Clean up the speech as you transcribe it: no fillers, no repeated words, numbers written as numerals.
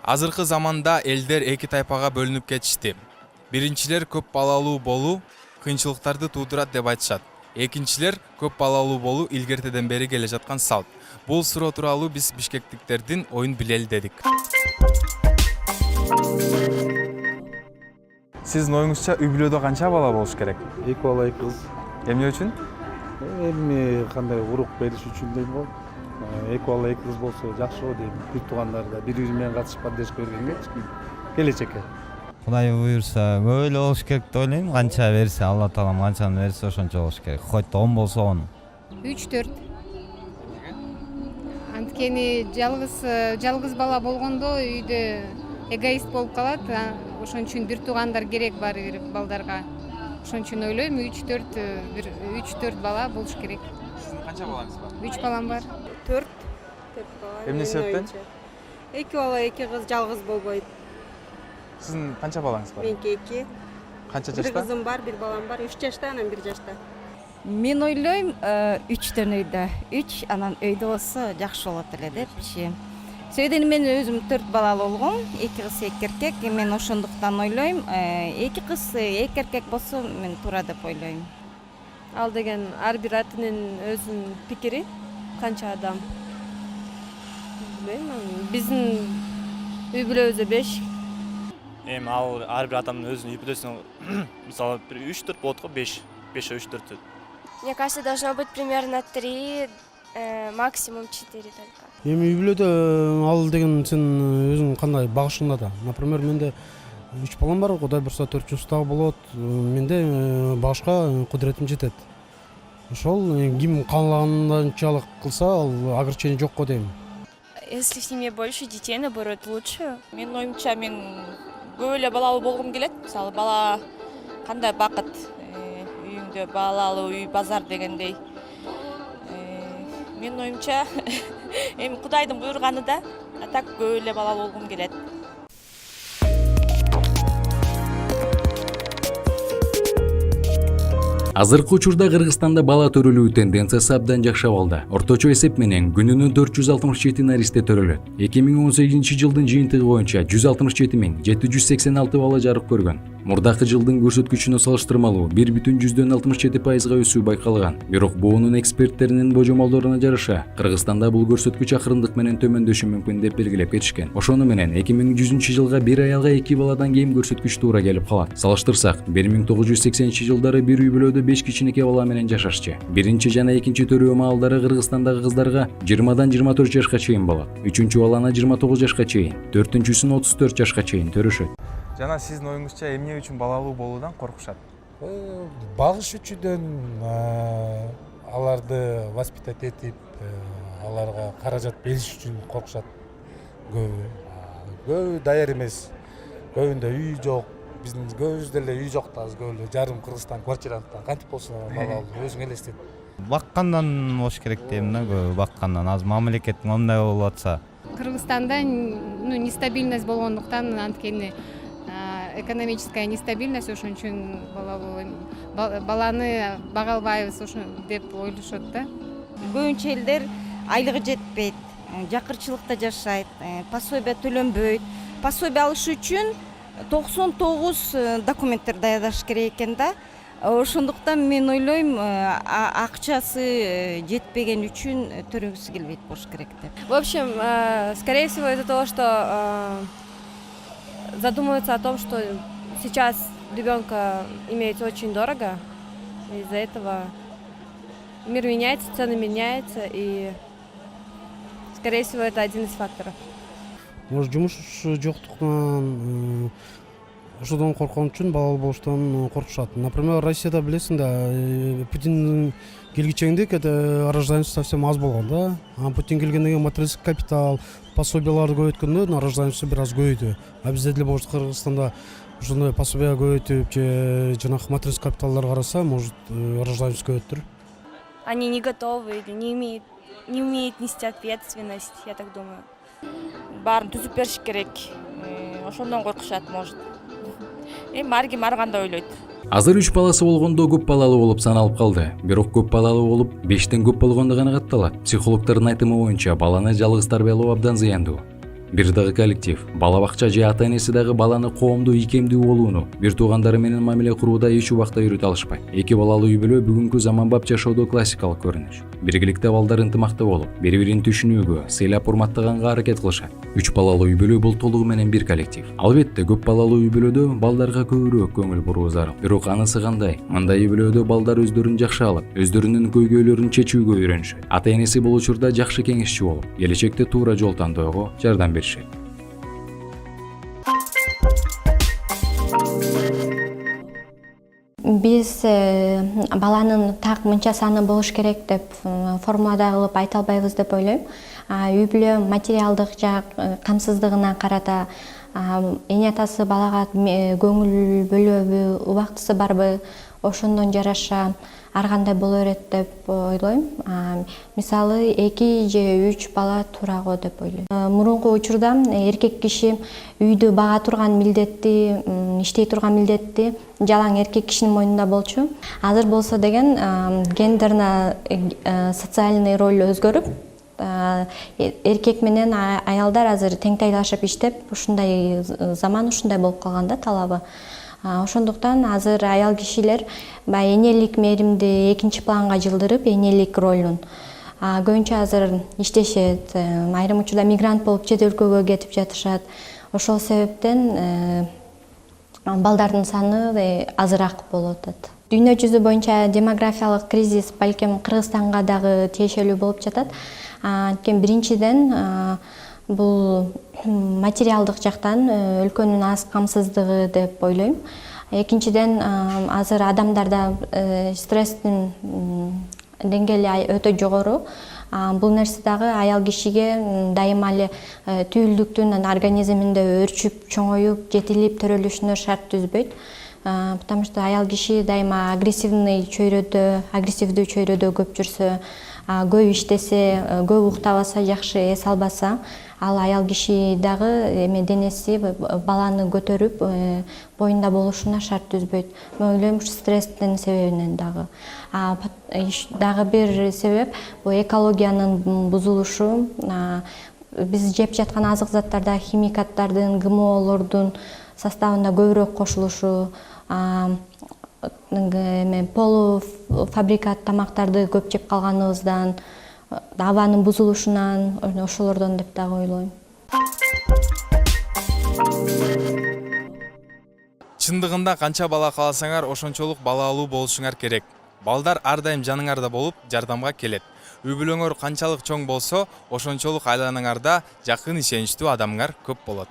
Азыркы заманда элдер эки тайпага бөлүнүп кетишти. Биринчилер көп балалуу болуу кыйынчылыктарды туудурат деп айтышат. Экинчилер көп балалуу болуу илгертеден бери келе жаткан салт. Бул суроо тууралуу биз бишкектиктердин оюн билели дедик. Сиздин оюңузча үй бүлөдө канча бала болуш керек? 2 бала 2 кыз. Эмне үчүн? Эми кандай урук бериш үчүн дейм го. 2 бала 2 кыз болсо жакшы го дейм. Бир туугандар да бири менен катышып поддержка бергенге келечекке. Кудай буйрса көп эле болуш керек деп ойлойм. Канча берсе, Алла таалам канчаны берсе ошончо болуш керек. Хоть 10 болсо 10. 3-4. Анткени жалгыз бала болгондо үйдө эгоист болуп калат. Ошон үчүн бир туугандар керек баары бир балдарга. Ошон үчүн ойлойм 3-4 бала болуш керек. Сиздин канча балаңыз бар? 3 балам бар. 4 бала. Эмне себептен? 2 бала 2 кыз жалгыз болбойт. Сиздин канча балаңыз бар? Меники 2. Канча Бир жашта? кызым бар, бир балам бар. 3 жашта, анан 1 жашта. Мен ойлойм 3төн өйдө. 3 анан өйдө болсо жакшы болот эле депчи. Сөйдөн мен өзүм 4 балалуу болгом, 2 кыз 2 эркек. Мен ошондуктан ойлойм 2 кыз 2 эркек болсо мен туура деп ойлойм. Ал деген ар бир атынын өзүнүн пикири, канча адам. Биздин үй бүлөбүздө 5. Эми ал ар бир адамдын өзүнүн үй бүлөсүнө мисалы 3-4 болот го, 5 3-4. Мне кажется, должно быть примерно 3, максимум 4 только. Эми үй бүлөдө ал деген сен өзүң кандай багышыңда да. Например, менде 3 балам бар, Кудай бурса 4-дагы болот. Менде багышка кудуретим жетет. Ошол ким каалаганчалык кылса, ал ограничение жок го дейм. Если в семье больше детей, наоборот, лучше. Менин оюмча мен көп эле балалуу болгум келет. Мисалы бала кандай бакыт, үйүңдө балалуу үй базар дегендей. Менин оюмча эми Кудайдын буйруганы да, а так көп эле балалуу болгум келет. Азыркы учурда Кыргызстанда бала төрөлүү тенденциясы абдан жакшап алды. Орточо эсеп менен күнүнө 467 наристе төрөлөт. 2018 жылдын жыйынтыгы боюнча 167.786 бала жарык көргөн. Мурдакы жылдын көрсөткүчүнө салыштырмалуу 1,67%га өсүү байкалган. Бирок буунун эксперттеринин божомолдоруна жараша, Кыргызстанда бул көрсөткүч акырындык менен төмөндөшү мүмкүн деп белгилеп кетишкен. Ошону менен 2100 жылга бир аялга 2 баладан кем көрсөткүч туура келип калат. Салыштырсак, 1980-жылдары бир үй бүлөдө 5 кичинекей бала менен жашашчы. Биринчи жана экинчи төрөө маалдары Кыргызстандагы кыздарга 20дан 24 жашка чейин болот. Үчүнчү баланы 29 жашка чейин, төртүнчүсүн 34 жашка чейин төрөшөт. Жана сиздин оюңузча эмне үчүн балалуу болуудан коркушат? Багыш үчүн, аларды воспитать этип, аларга каражат бериш үчүн коркушат. Көбү даяр эмес. Көбүндө үй жок. Биздин көбүбүздө эле үй жок да, көп эле жарым Кыргызстан квартирантта кантип болсо балалуу өзүң элестет. Баккандан болуш керек дейм да, көп баккандан. Азыр мамлекеттин мындай болуп атса. Кыргызстанда нестабильность болгондуктан, анткени экономическая нестабильность, ошон үчүн баланы бага албайбыз деп ойлошот да. Көбүнчө элдер айлыгы жетпейт, жакырчылыкта жашайт, пособие төлөнбөйт. Пособие алыш үчүн 99 документтер даярдаш керек экен да. Ошондуктан мен ойлойм, акчасы жетпеген үчүн төрөгүсү келбейт болуш керек деп. В общем, скорее всего из-за того, что задумываются о том, что сейчас ребенка иметь очень дорого. Из-за этого мир меняется, цены меняются, и, скорее всего, это один из факторов. Может, жумуш жоктуктан ошодон коркон үчүн балалуу болуштан коркушат. Например, Россияда билесиң да, Путин келгичеңде рождаемость совсем аз болгон да. Путин келгенден кийин материалдык капитал, пособияларды көбөйткөндө рождаемость бир аз көбөйдү. Бизде деле может Кыргызстанда ошондой пособия көбөйтүп же жанагы материалдык капиталдар караса, может рождаемость көбөйттүр. Они не готовы или не умеют нести ответственность, я так думаю. Баарын түзүп бериш керек. Ошондон коркушат, может. Ар ким ар кандай ойлойт. Азыр 3 баласы болгондо көп балалуу болуп саналып калды. Бирок көп балалуу болуп 5тен көп болгондо канагатталат. Психологдордун айтымы боюнча баланы жалгыз тарбиялоо абдан зыяндуу. Бир дагы коллектив бала бакча же ата энеси дагы баланы коомдуу ийкемдүү болууну, бир туугандары менен мамиле курууда эч убакта үйрөтө алышпайт. Эки балалуу үй бүлө бүгүнкү заманбап жашоодо классикалык көрүнүш. Биргеликте балдар ынтымактуу болуп, бири-бирин түшүнүүгө, сыйлап урматтаганга аракет кылышат. 3 балалуу үй бүлө бул толугу менен бир коллектив. Албетте, көп балалуу үй бүлөдө балдарга көбүрөөк көңүл буруу зарыл. Бирок анысы кандай? Мындай үй бүлөдө балдар өздөрүн жакшы алып, өздөрүнүн көйгөйлөрүн чечүүгө үйрөнүшөт. Ата энеси бул учурда жакшы кеңешчи болуп, келечекте туура жол тандоого жардам беришет. Биз баланын так мынча саны болуш керек деп формулада кылып айта албайбыз деп ойлойм. Үй бүлө материалдык жак камсыздыгына карата эне атасы балага көңүл бөлөбү, убактысы барбы, ошондон жараша ар кандай боло берет деп ойлойм. Мисалы 2 же 3 бала туура го деп ойлойм. Мурунку учурда эркек киши үйдү бага турган милдетти, иштей турган милдетти жалаң эркек кишинин мойнунда болчу. Азыр болсо деген гендерно социальный роль өзгөрүп, эркек менен аялдар азыр теңтайлашып иштеп, ушундай заман ушундай болуп калган да талабы. Ошондуктан азыр аял кишилер баягы энелик мээримди экинчи планга жылдырып, энелик ролун көбүнчө азыр иштешет. Айрым учурда мигрант болуп чет өлкөгө кетип жатышат. Ошол себептен балдардын саны азыраак болуп атат. Дүйнө жүзү боюнча демографиялык кризис балким Кыргызстанга дагы тиешелүү болуп жатат. Анткени биринчиден бул материалдык жактан өлкөнүн аз камсыздыгы деп ойлойм. Экинчиден азыр адамдарда стресстин деңгээли өтө жогору. Бул нерсе дагы аял кишиге дайыма эле түйүлдүктүн организминде өрчүп, чоңоюп, жетилип төрөлүшүнө шарт түзбөйт. Потому что аял киши дайыма агрессивдүү чөйрөдө көп жүрсө, көп иштесе, көп уктабаса, жакшы эс албаса, ал аял киши дагы денеси баланы көтөрүп, боюнда болушуна шарт түзбөйт. Мен ойлойм, стресстин себебинен дагы. Дагы бир себеп бул экологиянын бузулушу. Биз жеп жаткан азык заттарда химикаттардын, ГМОлордун составына көбүрөөк кошулушу, полуфабрикат тамактарды көп жеп калганыбыздан, абанын бузулушунан, ошолордон деп дагы ойлойм. Чындыгында канча бала кааласаңар, ошончолук балалуу болушуңар керек. Балдар ар дайым жаныңарда болуп, жардамга келет. Үй бүлөңөр канчалык чоң болсо, ошончолук айланаңарда жакын ишеничтүү адамыңар көп болот.